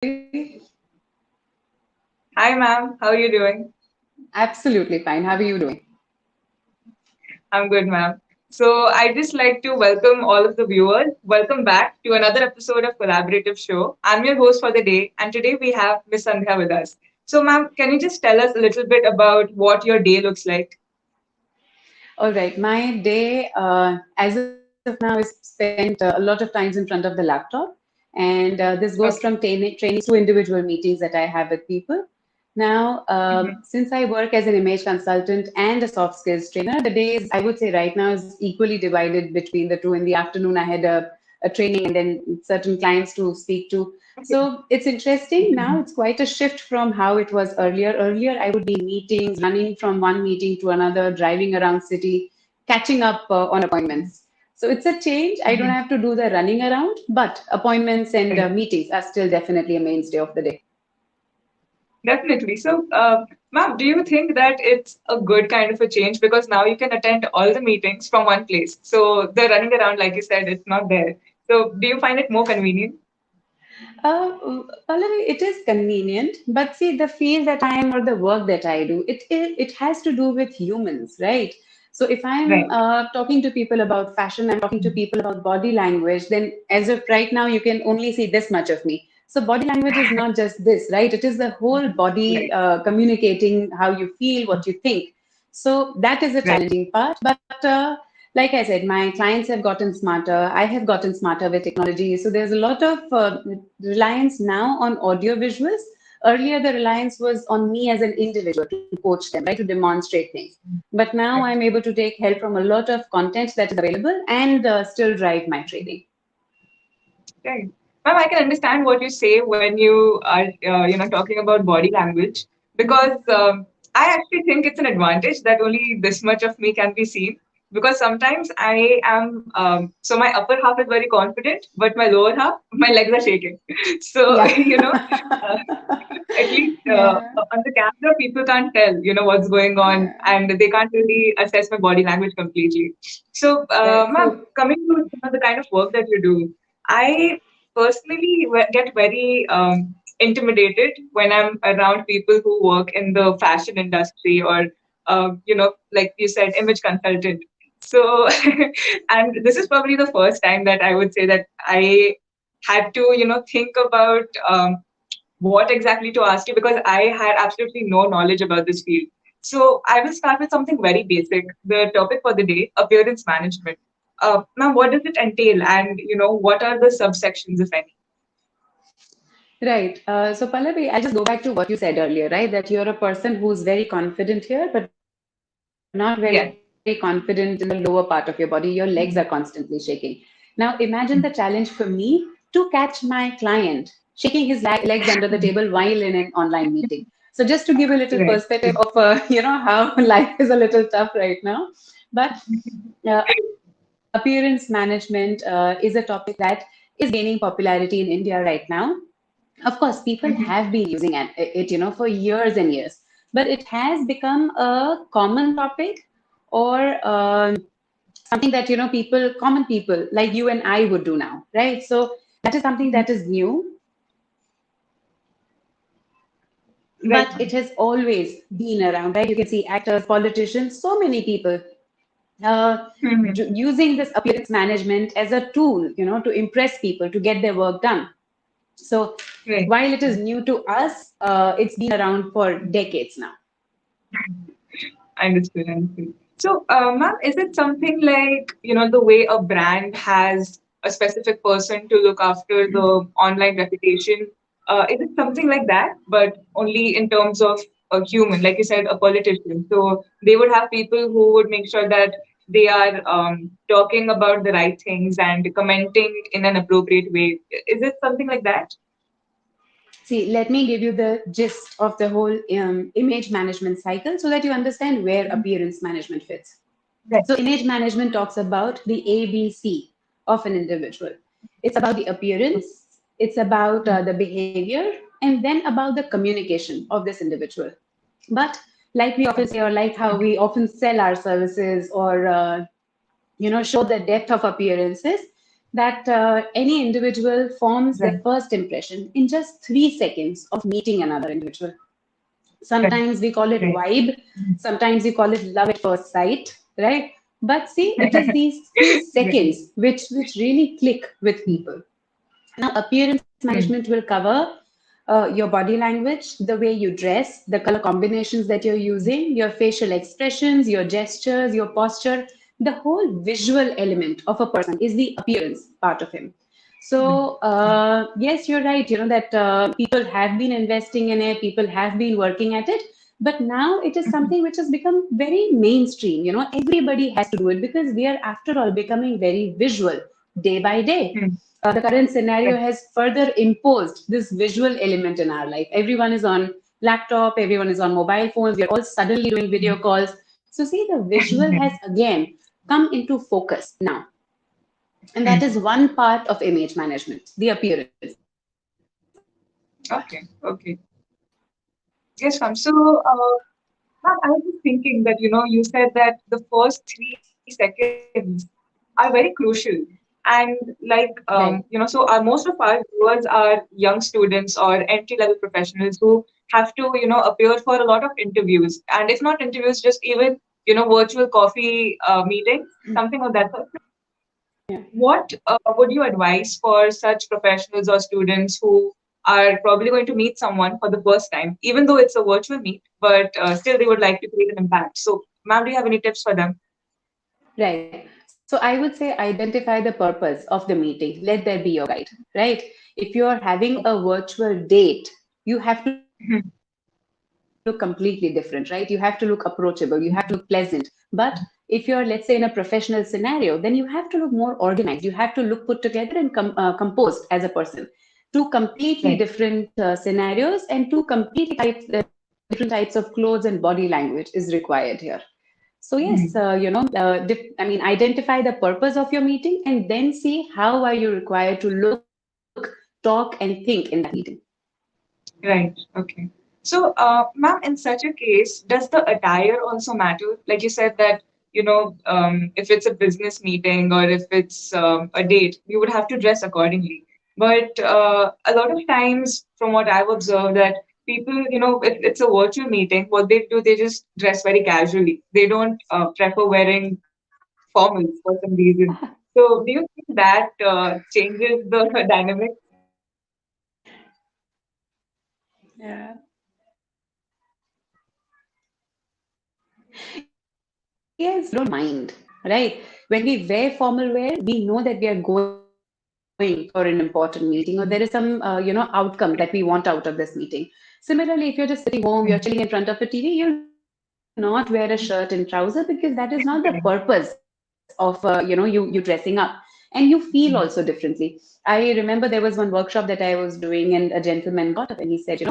Hi, ma'am. How are you doing? Absolutely fine. How are you doing? I'm good, ma'am. So, I just like to welcome all of the viewers. Welcome back to another episode of Collaborative Show. I'm your host for the day, and today we have Miss Sandhya with us. So, ma'am, can you just tell us a little bit about what your day looks like? All right. My day, as of now, is spent a lot of times in front of the laptop. And this goes from Okay. trainings to individual meetings that I have with people. Now, Mhm. since I work as an image consultant and a soft skills trainer, the day is, I would say, right now is equally divided between the two. In the afternoon, I had a training and then certain clients to speak to. Okay. So it's interesting. Now Mhm. it's quite a shift from how it was earlier. Earlier, I would be in meetings, running from one meeting to another, driving around city, catching up on appointments. So it's a change. I don't Mhm. have to do the running around, but appointments and Right. meetings are still definitely a mainstay of the day. Definitely. So, ma'am, do you think that it's a good kind of a change because now you can attend all the meetings from one place? So, the running around, like you said, it's not there. So, do you find it more convenient? Pallavi, it is convenient, but see, the field that I am or the work that I do, it has to do with humans, right? So if I'm Right. talking to people about fashion, I'm talking to people about body language, then as of right now, you can only see this much of me. So body language is not just this, right? It is the whole body Right. communicating how you feel, what you think. So that is a Right. challenging part, but like I said, my clients have gotten smarter. I have gotten smarter with technology. So there's a lot of reliance now on audio visuals. Earlier, the reliance was on me as an individual to coach them, right, to demonstrate things. But now Right. I'm able to take help from a lot of content that is available and still drive my trading. Right. Ma'am, I can understand what you say when you are, talking about body language because I actually think it's an advantage that only this much of me can be seen because sometimes I am, so my upper half is very confident, but my lower half, my legs are shaking. So, Yeah. uh, at least Yeah. on the camera, people can't tell, what's going on Yeah. and they can't really assess my body language completely. So, Right. ma'am, So, coming to the kind of work that you do, I personally get very intimidated when I'm around people who work in the fashion industry or, like you said, image consultant. So, and this is probably the first time that I would say that I had to, think about what exactly to ask you because I had absolutely no knowledge about this field. So I will start with something very basic. The topic for the day, appearance management. Now, what does it entail, and what are the subsections, if any? right. So, Pallavi, I'll just go back to what you said earlier, right? That you're a person who's very confident here, but not very confident in the lower Yeah. part of your body. Your legs are constantly shaking. Now, imagine the challenge for me to catch my client shaking his legs under the table while in an online meeting. So, just to give a little perspective of, Right. how life is a little tough right now. But appearance management is a topic that is gaining popularity in India right now. Of course, people have been using it, for years and years, but it has become a common topic or something that, common people like you and I would do now, right? So that is something that is new, Right, but it ma'am. has always been around, right? You can see actors, politicians, so many people using this appearance management as a tool, to impress people, to get their work done. So Right. while it is new to us, it's been around for decades now. Understood. Understood. So, ma'am, is it something like, the way a brand has a specific person to look after the online reputation? Is it something like that, but only in terms of a human, like you said, a politician? So they would have people who would make sure that they are talking about the right things and commenting in an appropriate way. Is it something like that? See, let me give you the gist of the whole image management cycle so that you understand where appearance management fits. Right. So, image management talks about the ABC of an individual. It's about the appearance, it's about the behavior, and then about the communication of this individual. But like we often say, or like how we often sell our services or show the depth of appearances, that any individual forms Right. their first impression in just 3 seconds of meeting another individual. Right. Sometimes we call it Right. vibe, sometimes we call it love at first sight, right? But see, it is these few Right. seconds which really click with people. Now, appearance Mm. management will cover your body language, the way you dress, the color combinations that you're using, your facial expressions, your gestures, your posture. The whole visual element of a person is the appearance part of him. So, yes, you're right, that people have been investing in it, people have been working at it. But now it is something which has become very mainstream. Everybody has to do it because we are, after all, becoming very visual day by day. Mm. The current scenario Right. has further imposed this visual element in our life. Everyone is on laptop, everyone is on mobile phones, we are all suddenly doing video calls. So see, the visual has again come into focus now. And that Mm. is one part of image management, the appearance part. Okay. Okay. Yes, ma'am. So, ma'am, I was just thinking that, you said that the first 3 seconds are very crucial. And like, Right. so most of our viewers are young students or entry-level professionals who have to, appear for a lot of interviews. And if not interviews, just even, virtual coffee meetings, something of that sort. Yeah. What would you advise for such professionals or students who are probably going to meet someone for the first time, even though it's a virtual meet, but still they would like to create an impact? So, ma'am, do you have any tips for them? Right. So I would say identify the purpose of the meeting. Let there be your guide, right? If you are having a virtual date, you have to look completely different, right? You have to look approachable, you have to look pleasant. But if you're, let's say, in a professional scenario, then you have to look more organized. You have to look put together and composed as a person. Two completely different Right. scenarios and two completely different types of clothes and body language is required here. So yes, Mhm. I mean, identify the purpose of your meeting and then see how are you required to look, talk, and think in that meeting. Right. Okay. So, ma'am, in such a case, does the attire also matter? Like you said that, if it's a business meeting or if it's a date, you would have to dress accordingly. But a lot of times, from what I've observed, that people, if it's a virtual meeting, what they do, they just dress very casually. They don't prefer wearing formals for some reason. So, do you think that changes the dynamic? Yes, we don't mind, right? When we wear formal wear, we know that we are going for an important meeting or there is some, outcome that we want out of this meeting. Similarly, if you're just sitting home, you're chilling in front of a TV, you'll not wear a shirt and trouser because that is not the purpose of, you dressing up. And you feel also differently. I remember there was one workshop that I was doing and a gentleman got up and he said,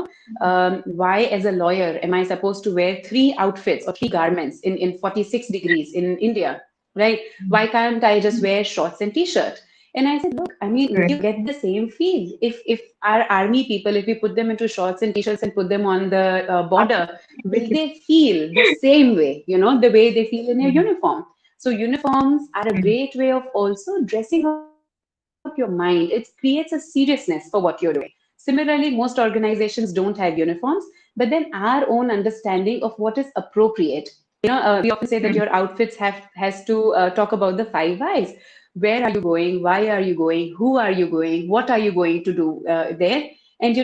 why as a lawyer am I supposed to wear three outfits or three garments in 46 degrees in India, right? Why can't I just wear shorts and t-shirt? And I said, look, I mean, Right. you get the same feel. If our army people, if we put them into shorts and t-shirts and put them on the border, will they feel the same way, the way they feel in a uniform? So uniforms are a great way of also dressing up your mind. It creates a seriousness for what you're doing. Similarly, most organizations don't have uniforms, but then our own understanding of what is appropriate. We often say that your outfits has to talk about the 5 whys. Where are you going? Why are you going? Who are you going? What are you going to do there? And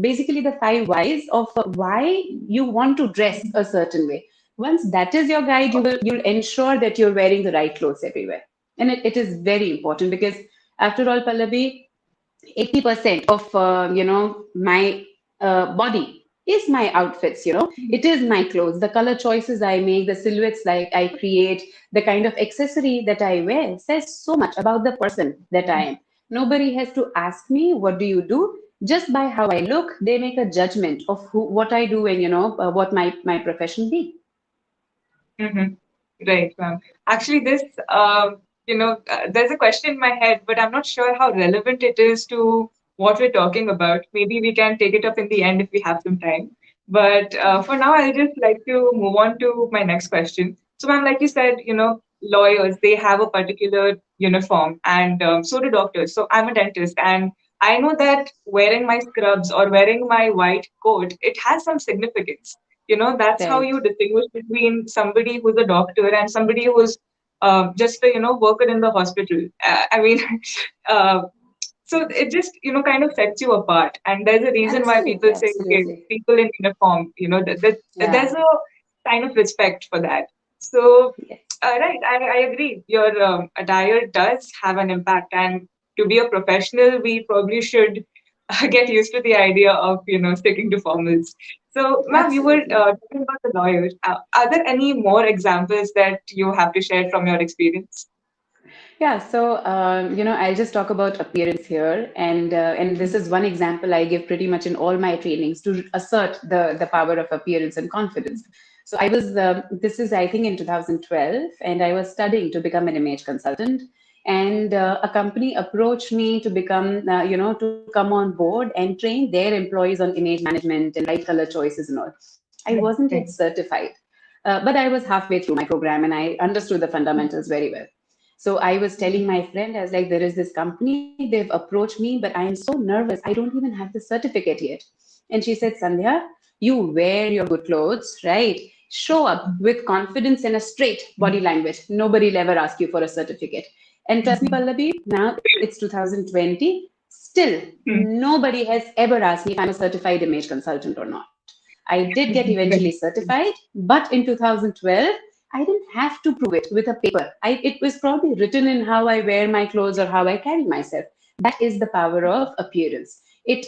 basically the 5 whys of why you want to dress a certain way. Once that is your guide, you'll ensure that you're wearing the right clothes everywhere. And it is very important because after all, Pallavi, 80% of my body is my outfits. It is my clothes, the color choices I make, the silhouettes like I create, the kind of accessory that I wear says so much about the person that I am. Nobody has to ask me what do you do. Just by how I look, they make a judgment of what I do and what my profession be. Mm-hmm. Right, ma'am. Actually, there's a question in my head, but I'm not sure how relevant it is to what we're talking about. Maybe we can take it up in the end if we have some time. But for now, I'll just like to move on to my next question. So, ma'am, like you said, lawyers, they have a particular uniform, and so do doctors. So I'm a dentist, and I know that wearing my scrubs or wearing my white coat, it has some significance. That's how you Right. distinguish between somebody who's a doctor and somebody who's just a worker in the hospital. I mean, uh, so it just kind of sets you apart, and there's a reason why Absolutely. people say, okay, Absolutely. people in uniform, that there's Yeah. a kind of respect for that. So Yes. right, I agree, your attire does have an impact, and to be a professional we probably should get used to the idea of sticking to formals. So ma'am, you were Absolutely. talking about the lawyers. Are there any more examples that you have to share from your experience? Yeah, so I'll just talk about appearance here, and this is one example I give pretty much in all my trainings to assert the power of appearance and confidence. So I was this is I think in 2012, and I was studying to become an image consultant, and a company approached me to become to come on board and train their employees on image management and light color choices and all. I wasn't yet Okay. certified, but I was halfway through my program and I understood the fundamentals very well. So I was telling my friend, I was like, there is this company, they've approached me, but I am so nervous. I don't even have the certificate yet. And she said, Sandhya, you wear your good clothes, right? Show up with confidence and a straight body language. Nobody will ever ask you for a certificate. And trust me, Pallavi, now it's 2020. Still, nobody has ever asked me if I'm a certified image consultant or not. I did get eventually certified, but in 2012, I didn't have to prove it with a paper. It was probably written in how I wear my clothes or how I carry myself. That is the power of appearance. It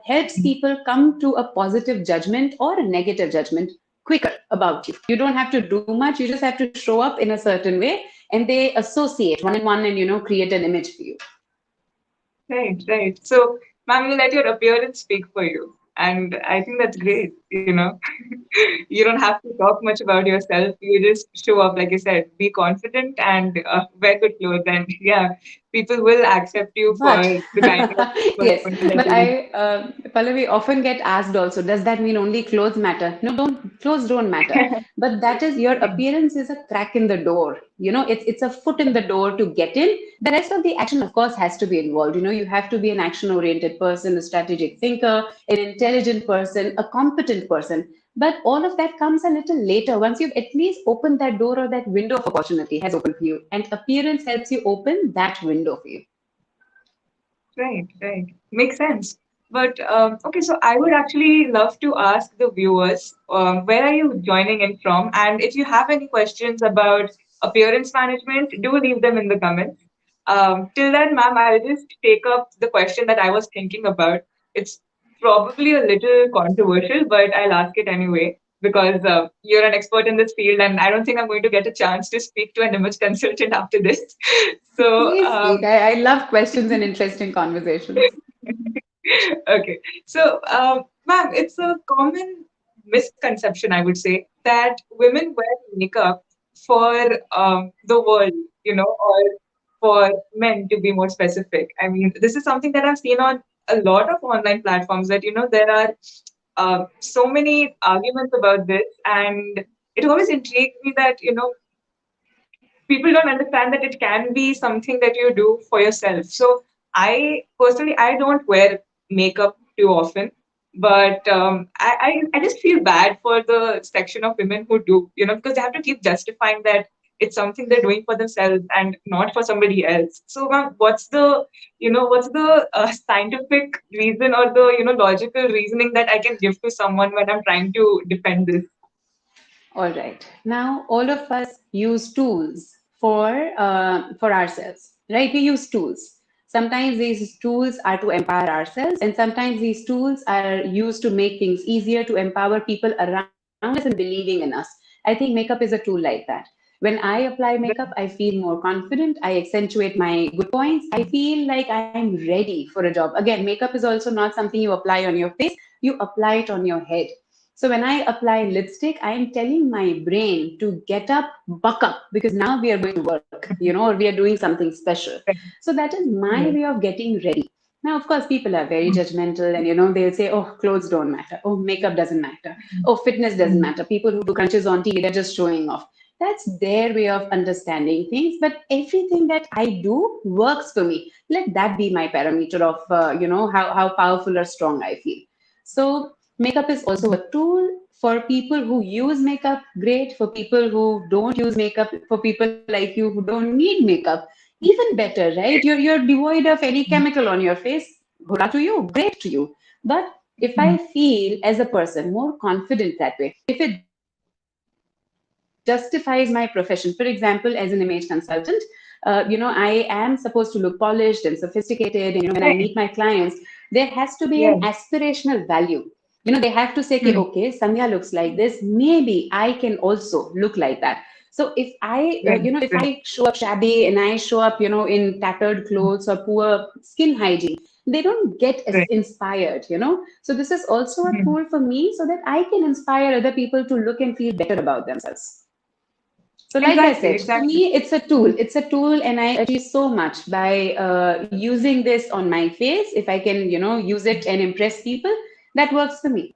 helps people come to a positive judgment or a negative judgment quicker about you. You don't have to do much. You just have to show up in a certain way, and they associate one and one and create an image for you. Right, right. So, ma'am, you let your appearance speak for you. And I think that's Yes. great. You don't have to talk much about yourself. You just show up, like you said, be confident and wear good clothes. And yeah, people will accept you for But the kind of yes, person that but you Pallavi often get asked also, does that mean only clothes matter? No, don't clothes don't matter. But that is your appearance is a crack in the door. It's a foot in the door to get in. The rest of the action, of course, has to be involved. You have to be an action-oriented person, a strategic thinker, an intelligent person, a competent person. But all of that comes a little later. Once you've at least opened that door or that window of opportunity has opened for you, and appearance helps you open that window for you. Right, right. Makes sense. But okay, so I would actually love to ask the viewers, where are you joining in from? And if you have any questions about appearance management, do leave them in the comments. Till then, ma'am, I'll just take up the question that I was thinking about. It's probably a little controversial, but I'll ask it anyway because you're an expert in this field, and I don't think I'm going to get a chance to speak to an image consultant after this. So, Please speak. I love questions and interesting conversations. okay. So, ma'am, it's a common misconception, I would say, that women wear makeup for the world, or for men to be more specific. I mean, this is something that I've seen on a lot of online platforms that, there are so many arguments about this. And it always intrigued me that, people don't understand that it can be something that you do for yourself. So I personally, I don't wear makeup too often, but I just feel bad for the section of women who do, because they have to keep justifying that it's something they're doing for themselves and not for somebody else. So ma'am, what's the scientific reason or the logical reasoning that I can give to someone when I'm trying to defend this? All right. Now, all of us use tools for ourselves, right? We use tools. Sometimes these tools are to empower ourselves, and sometimes these tools are used to make things easier to empower people around us and believing in us. I think makeup is a tool like that. When I apply makeup, I feel more confident. I accentuate my good points. I feel like I'm ready for a job. Again, makeup is also not something you apply on your face, you apply it on your head. So when I apply lipstick, I am telling my brain to get up, buck up, because now we are going to work, or we are doing something special. So that is my Yes. way of getting ready. Now, of course, people are very judgmental and, they'll say, oh, clothes don't matter. Oh, makeup doesn't matter. Oh, fitness doesn't matter. People who do crunches on TV, they're just showing off. That's their way of understanding things. But everything that I do works for me. Let that be my parameter of, how powerful or strong I feel. So makeup is also a tool for people who use makeup, great. For people who don't use makeup, for people like you who don't need makeup, even better, right? You're devoid of any chemical on your face. Hola to you, great to you. But if I feel as a person more confident that way, if it justifies my profession, for example, as an image consultant, I am supposed to look polished and sophisticated, and when I meet my clients, there has to be an Right. aspirational value. Yeah. They have to say, "Ki, okay, Sandhya looks Hmm. like this. Maybe I can also look like that." So if I Right. show up Right. shabby and I show up, in tattered clothes or poor skin hygiene, they don't get as Right. inspired. So this is also a Hmm. tool for me so that I can inspire other people to look and feel better about themselves. So, like I Exactly. said, for Exactly. me, it's a tool. It's a tool, and I achieve so much by using this on my face. If I can, use it and impress people, that works for me.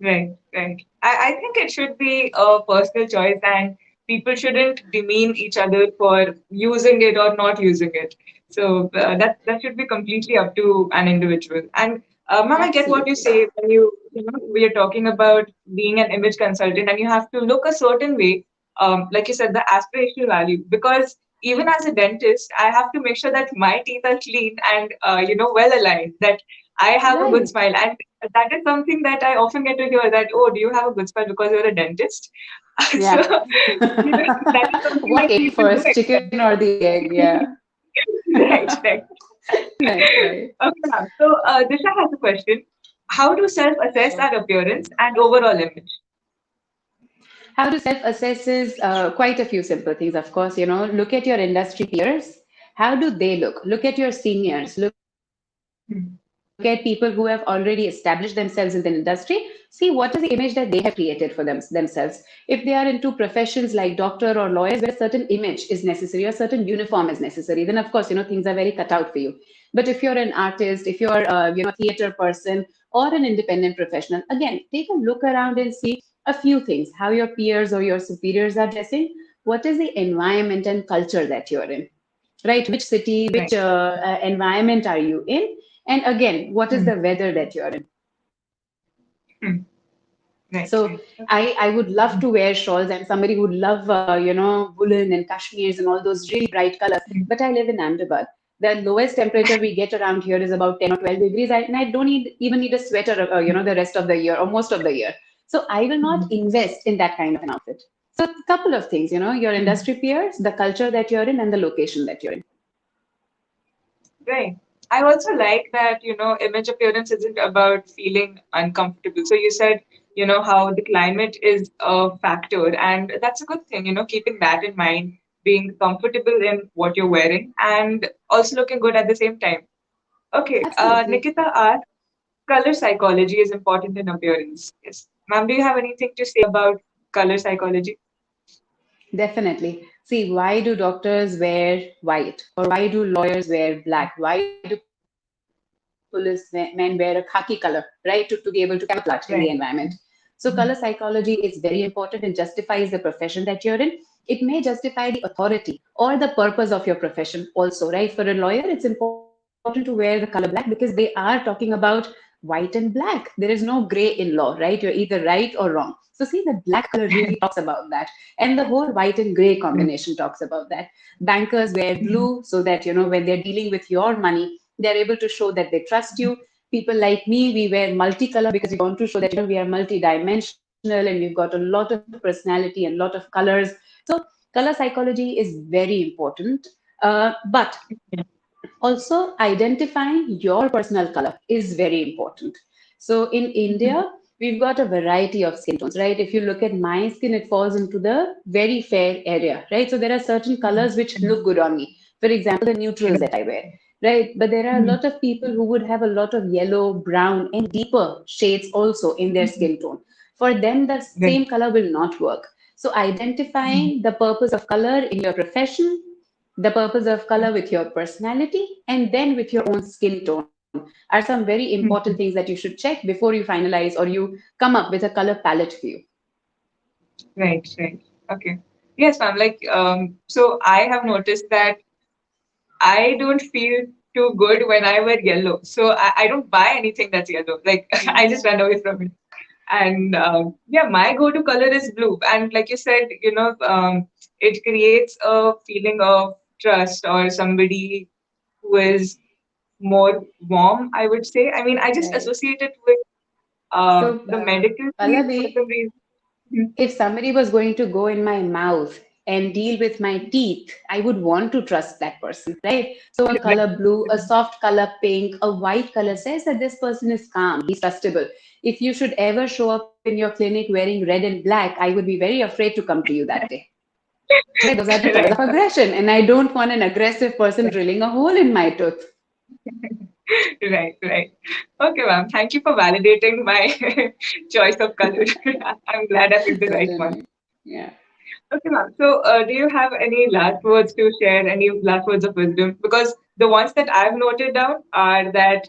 Right, right. I think it should be a personal choice, and people shouldn't demean each other for using it or not using it. So that should be completely up to an individual. And ma'am, I get what you Absolutely. say when we are talking about being an image consultant, and you have to look a certain way. Like you said, the aspirational value. Because even as a dentist, I have to make sure that my teeth are clean and well aligned. That I have a good Right. smile, and that is something that I often get to hear that, oh, do you have a good smile because you're a dentist? So, Yeah. that is something What that came people do first, chicken expect. or the egg? Yeah. Right, right. Right, right. Okay, ma'am. So, Disha has a question. How do self-assess Sure. our appearance and overall image? How to self-assess is quite a few simple things, of course. Look at your industry peers. How do they look? Look at your seniors. Look at people who have already Hmm. established themselves in the industry. See what is the image that they have created for themselves. If they are into professions like doctor or lawyers, where a certain image is necessary, a certain uniform is necessary, then of course, things are very cut out for you. But if you're an artist, if you're a theater person or an independent professional, again, take a look around and see a few things: how your peers or your superiors are dressing, what is the environment and culture that you're in, right? Which city, Right. which environment are you in? And again, what is Hmm. the weather that you're in? Hmm. Right, So right. I would love to wear shawls. I'm somebody who would love, woolen and kashmirs and all those really bright colors. Hmm. But I live in Ahmedabad. The lowest temperature we get around here is about 10 or 12 degrees, and I don't even need a sweater, the rest of the year or most of the year. So I will not Hmm. invest in that kind of an outfit. So a couple of things, your Hmm. industry peers, the culture that you're in, and the location that you're in. Right. I also like that, image appearance isn't about feeling uncomfortable. So you said, how the climate is a factor, and that's a good thing, keeping that in mind, being comfortable in what you're wearing and also looking good at the same time. Okay, Absolutely. Nikita asked, color psychology is important in appearance. Yes. Ma'am, do you have anything to say about color psychology? Definitely. See, why do doctors wear white? Or why do lawyers wear black? Why do policemen wear a khaki color, right? To be able to camouflage in the environment. So Right. color psychology is very important and justifies the profession that you're in. It may justify the authority or the purpose of your profession also, right? For a lawyer, it's important to wear the color black because they are talking about white and black. There is no gray in law, right? You're either right or wrong. So see, the black color really talks about that. And the whole white and gray Right. combination talks about that. Bankers wear Mhm. blue so that, when they're dealing with your money, they're able to show that they trust you. People like me, we wear multicolor because we want to show that, we are multidimensional and we've got a lot of personality and a lot of colors. So color psychology is very important. But also, identifying your personal color is very important. So in India, we've got a variety of skin tones, right? If you look at my skin, it falls into the very fair area, right? So there are certain colors which look good on me. For example, the neutrals that I wear, right? But there are a lot of people who would have a lot of yellow, brown, and deeper shades also in their skin tone. For them, the Right. same color will not work. So identifying the purpose of color in your profession, the purpose of color with your personality, and then with your own skin tone are some very important things that you should check before you finalize or you come up with a color palette for you. Right, right. Okay. Yes, ma'am. Like, so I have noticed that I don't feel too good when I wear yellow. So I don't buy anything that's yellow. Like, I just run away from it. And yeah, my go-to color is blue. And like you said, it creates a feeling of trust or somebody who is more warm, I would say. I mean, I just Right. associate it with So, the medical field for Pallavi, some reason. Mhm. if somebody was going to go in my mouth and deal with my teeth, I would want to trust that person, right? So a color blue, a soft color pink, a white color says that this person is calm, he's trustable. If you should ever show up in your clinic wearing red and black, I would be very afraid to come to you that day. Right? Those are the colors of Right. aggression, and I don't want an aggressive person drilling a hole in my tooth. Right, right. Okay, ma'am. Thank you for validating my choice of color. I'm glad I picked the right one. Certainly. Yeah. Okay, ma'am. So, do you have any last words to share? Any last words of wisdom? Because the ones that I've noted down are that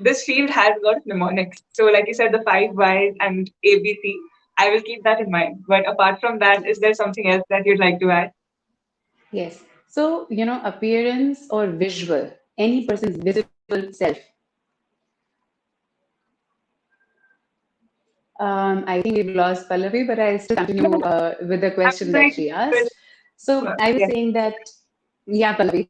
this field has a lot of mnemonics. So, like you said, the five Ys and ABC. I will keep that in mind. But apart from that, is Yes. there something else that you'd like to add? Yes. So, appearance or visual, any person's visible self. I think we've lost Pallavi, but I'll still continue with the I'm question that sorry. she asked. So I was Yeah. saying that, yeah, Pallavi,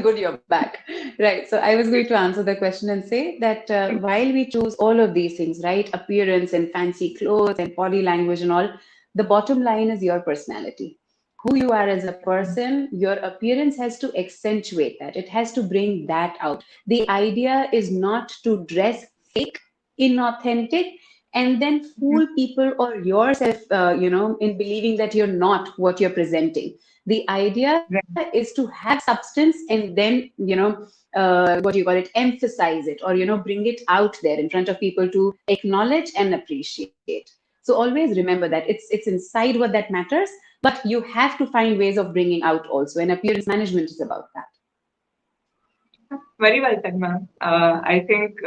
good, you're back. Right. So I was going to answer the question and say that while we choose all of these things, right, appearance and fancy clothes and body language and all, the bottom line is your personality. Who you are as a person, your appearance has to accentuate that. It has to bring that out. The idea is not to dress fake, inauthentic, and then fool people or yourself, in believing that you're not what you're presenting. The idea Right. is to have substance and then, what do you call it, emphasize it, or, bring it out there in front of people to acknowledge and appreciate. So always remember that it's inside what that matters, but you have to find ways of bringing out also. And appearance management is about that. Very well said, ma'am. I think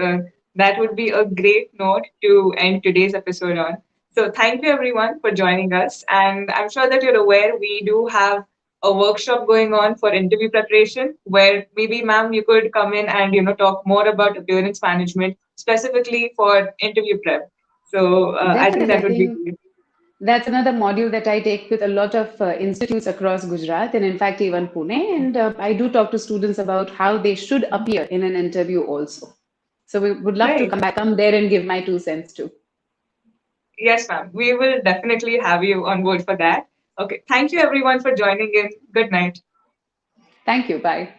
that would be a great note to end today's episode on. So, thank you everyone for joining us. And I'm sure that you're aware we do have a workshop going on for interview preparation where maybe, ma'am, you could come in and talk more about appearance management specifically for interview prep. So, I think Definitely, that I would be think great. that's another module that I take with a lot of institutes across Gujarat and, in fact, even Pune. And I do talk to students about how they should appear in an interview also. So we would love to Right. come there and give my 2 cents too. Yes, ma'am. We will definitely have you on board for that. Okay. Thank you everyone for joining in. Good night. Thank you. Bye.